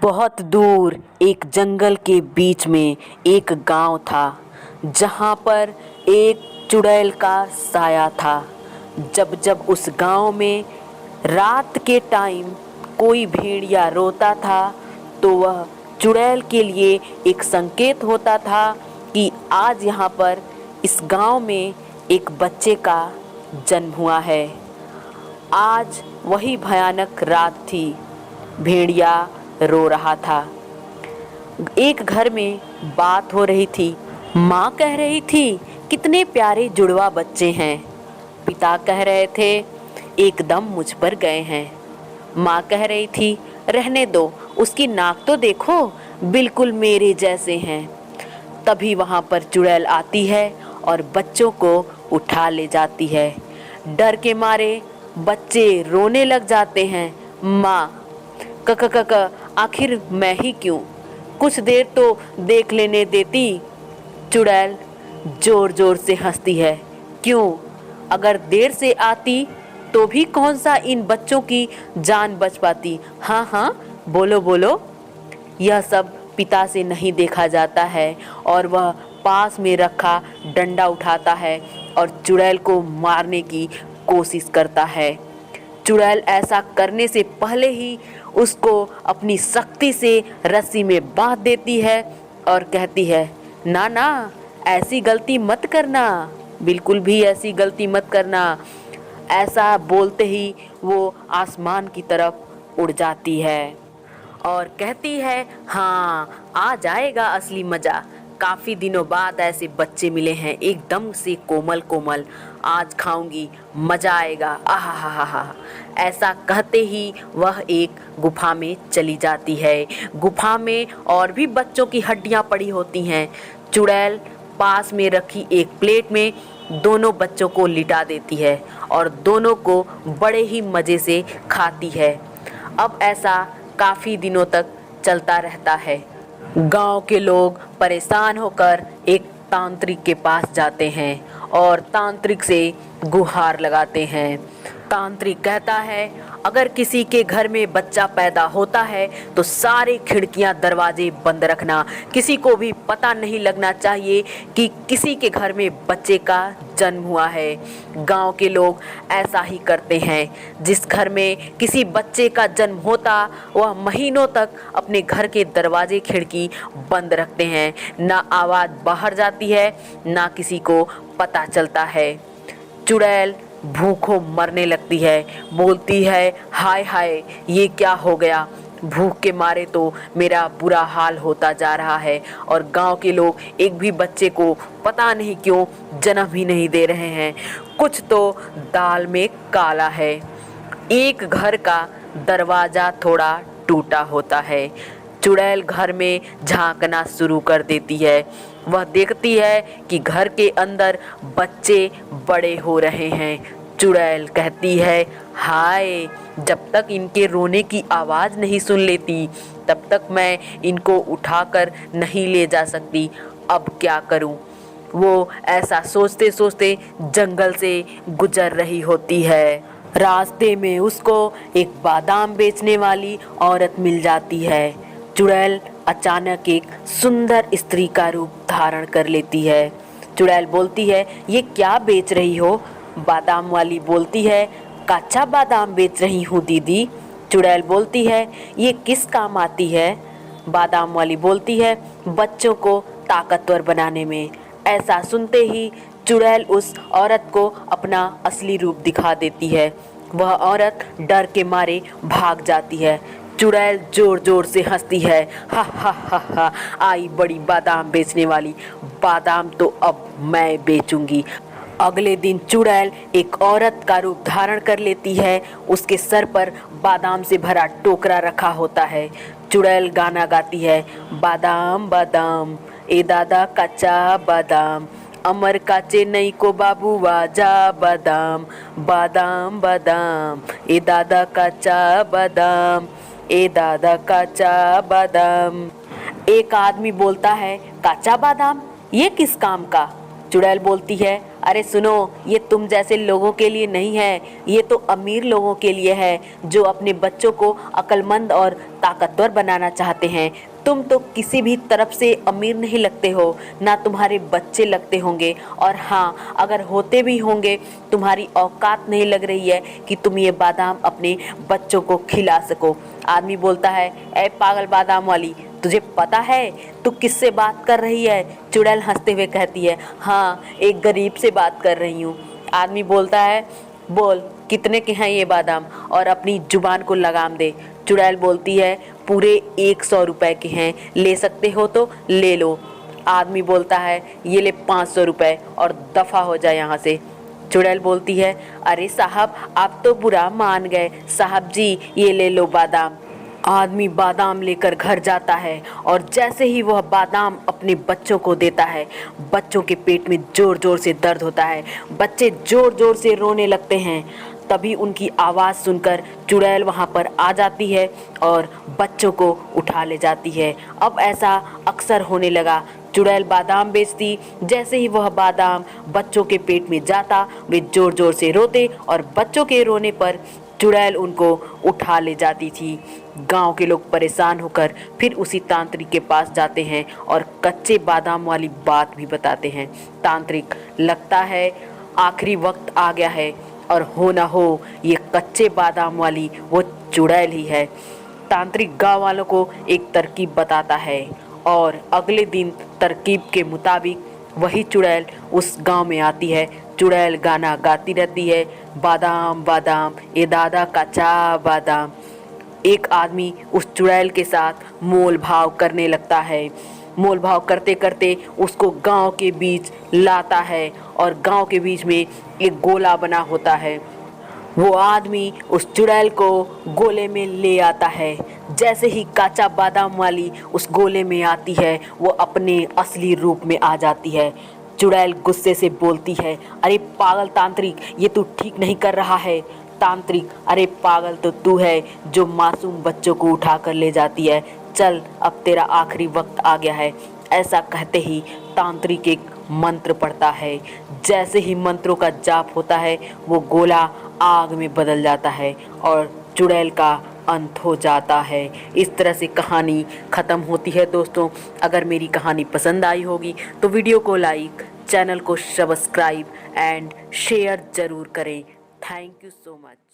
बहुत दूर एक जंगल के बीच में एक गांव था जहां पर एक चुड़ैल का साया था। जब जब उस गांव में रात के टाइम कोई भेड़िया रोता था तो वह चुड़ैल के लिए एक संकेत होता था कि आज यहाँ पर इस गांव में एक बच्चे का जन्म हुआ है। आज वही भयानक रात थी। भेड़िया रो रहा था। एक घर में बात हो रही थी। माँ कह रही थी कितने प्यारे जुड़वा बच्चे हैं। पिता कह रहे थे एकदम मुझ पर गए हैं। माँ कह रही थी रहने दो, उसकी नाक तो देखो, बिल्कुल मेरे जैसे हैं। तभी वहाँ पर चुड़ैल आती है और बच्चों को उठा ले जाती है। डर के मारे बच्चे रोने लग जाते हैं। माँ क आखिर मैं ही क्यों, कुछ देर तो देख लेने देती। चुड़ैल जोर जोर से हंसती है। क्यों, अगर देर से आती तो भी कौन सा इन बच्चों की जान बच पाती। हाँ हाँ बोलो बोलो। यह सब पिता से नहीं देखा जाता है और वह पास में रखा डंडा उठाता है और चुड़ैल को मारने की कोशिश करता है। चुड़ैल ऐसा करने से पहले ही उसको अपनी सख्ती से रस्सी में बांध देती है और कहती है ना ना, ऐसी गलती मत करना, बिल्कुल भी ऐसी गलती मत करना। ऐसा बोलते ही वो आसमान की तरफ उड़ जाती है और कहती है हाँ, आ जाएगा असली मज़ा। काफ़ी दिनों बाद ऐसे बच्चे मिले हैं, एकदम से कोमल कोमल, आज खाऊंगी, मज़ा आएगा, आहा हा हा हा। ऐसा कहते ही वह एक गुफा में चली जाती है। गुफा में और भी बच्चों की हड्डियां पड़ी होती हैं। चुड़ैल पास में रखी एक प्लेट में दोनों बच्चों को लिटा देती है और दोनों को बड़े ही मज़े से खाती है। अब ऐसा काफ़ी दिनों तक चलता रहता है। गांव के लोग परेशान होकर एक तांत्रिक के पास जाते हैं और तांत्रिक से गुहार लगाते हैं। तांत्रिक कहता है अगर किसी के घर में बच्चा पैदा होता है तो सारे खिड़कियां दरवाजे बंद रखना, किसी को भी पता नहीं लगना चाहिए कि किसी के घर में बच्चे का जन्म हुआ है। गांव के लोग ऐसा ही करते हैं। जिस घर में किसी बच्चे का जन्म होता वह महीनों तक अपने घर के दरवाजे खिड़की बंद रखते हैं। ना आवाज़ बाहर जाती है, ना किसी को पता चलता है। चुड़ैल भूखों मरने लगती है, बोलती है हाय हाय, ये क्या हो गया, भूख के मारे तो मेरा बुरा हाल होता जा रहा है और गांव के लोग एक भी बच्चे को पता नहीं क्यों जन्म ही नहीं दे रहे हैं। कुछ तो दाल में काला है। एक घर का दरवाज़ा थोड़ा टूटा होता है। चुड़ैल घर में झांकना शुरू कर देती है। वह देखती है कि घर के अंदर बच्चे बड़े हो रहे हैं। चुड़ैल कहती है हाय, जब तक इनके रोने की आवाज़ नहीं सुन लेती तब तक मैं इनको उठाकर नहीं ले जा सकती। अब क्या करूं? वो ऐसा सोचते सोचते जंगल से गुजर रही होती है। रास्ते में उसको एक बादाम बेचने वाली औरत मिल जाती है। चुड़ैल अचानक एक सुंदर स्त्री का रूप धारण कर लेती है। चुड़ैल बोलती है ये क्या बेच रही हो? बादाम वाली बोलती है कच्चा बादाम बेच रही हूँ दीदी। चुड़ैल बोलती है ये किस काम आती है? बादाम वाली बोलती है बच्चों को ताकतवर बनाने में। ऐसा सुनते ही चुड़ैल उस औरत को अपना असली रूप दिखा देती है। वह औरत डर के मारे भाग जाती है। चुड़ैल जोर जोर से हंसती है, हा हा हा हा, आई बड़ी बादाम बेचने वाली, बादाम तो अब मैं बेचूंगी। अगले दिन चुड़ैल एक औरत का रूप धारण कर लेती है। उसके सर पर बादाम से भरा टोकरा रखा होता है। चुड़ैल गाना गाती है बादाम बादाम, ए दादा कच्चा बादाम, अमर का चेन्नई को बाबू वाजा बादाम, बादाम बादाम, ए दादा कच्चा बादाम, ए दादा कच्चा बादाम। एक आदमी बोलता है कच्चा बादाम, ये किस काम का? चुड़ैल बोलती है, अरे सुनो, ये तुम जैसे लोगों के लिए नहीं है, ये तो अमीर लोगों के लिए है जो अपने बच्चों को अक्लमंद और ताकतवर बनाना चाहते हैं। तुम तो किसी भी तरफ से अमीर नहीं लगते हो, ना तुम्हारे बच्चे लगते होंगे, और हाँ, अगर होते भी होंगे तुम्हारी औकात नहीं लग रही है कि तुम ये बादाम अपने बच्चों को खिला सको। आदमी बोलता है, ए पागल बादाम वाली, तुझे पता है तू किससे बात कर रही है? चुड़ैल हंसते हुए कहती है, हाँ, एक गरीब से बात कर रही हूँ। आदमी बोलता है, बोल कितने के हैं ये बादाम, और अपनी जुबान को लगाम दे। चुड़ैल बोलती है, पूरे 100 रुपए के हैं, ले सकते हो तो ले लो। आदमी बोलता है, ये ले 500 रुपए और दफ़ा हो जाए यहाँ से। चुड़ैल बोलती है, अरे साहब, आप तो बुरा मान गए। साहब जी, ये ले लो बादाम। आदमी बादाम लेकर घर जाता है और जैसे ही वह बादाम अपने बच्चों को देता है, बच्चों के पेट में जोर जोर से दर्द होता है। बच्चे जोर जोर से रोने लगते हैं। तभी उनकी आवाज़ सुनकर चुड़ैल वहाँ पर आ जाती है और बच्चों को उठा ले जाती है। अब ऐसा अक्सर होने लगा। चुड़ैल बादाम बेचती, जैसे ही वह बादाम बच्चों के पेट में जाता, वे जोर जोर से रोते और बच्चों के रोने पर चुड़ैल उनको उठा ले जाती थी। गांव के लोग परेशान होकर फिर उसी तांत्रिक के पास जाते हैं और कच्चे बादाम वाली बात भी बताते हैं। तांत्रिक, लगता है आखिरी वक्त आ गया है, और हो ना हो ये कच्चे बादाम वाली वो चुड़ैल ही है। तांत्रिक गांव वालों को एक तरकीब बताता है और अगले दिन तरकीब के मुताबिक वही चुड़ैल उस गांव में आती है। चुड़ैल गाना गाती रहती है, बादाम बादाम ये दादा का चा बादाम। एक आदमी उस चुड़ैल के साथ मोल भाव करने लगता है। मोल भाव करते करते उसको गांव के बीच लाता है और गांव के बीच में एक गोला बना होता है। वो आदमी उस चुड़ैल को गोले में ले आता है। जैसे ही काचा बादाम वाली उस गोले में आती है, वो अपने असली रूप में आ जाती है। चुड़ैल गुस्से से बोलती है, अरे पागल तांत्रिक, ये तू ठीक नहीं कर रहा है। तांत्रिक, अरे पागल तो तू है जो मासूम बच्चों को उठा कर ले जाती है। चल, अब तेरा आखिरी वक्त आ गया है। ऐसा कहते ही तांत्रिक एक मंत्र पढ़ता है। जैसे ही मंत्रों का जाप होता है, वो गोला आग में बदल जाता है और चुड़ैल का अंत हो जाता है। इस तरह से कहानी ख़त्म होती है। दोस्तों, अगर मेरी कहानी पसंद आई होगी तो वीडियो को लाइक, चैनल को सब्सक्राइब एंड शेयर ज़रूर करें। Thank you so much.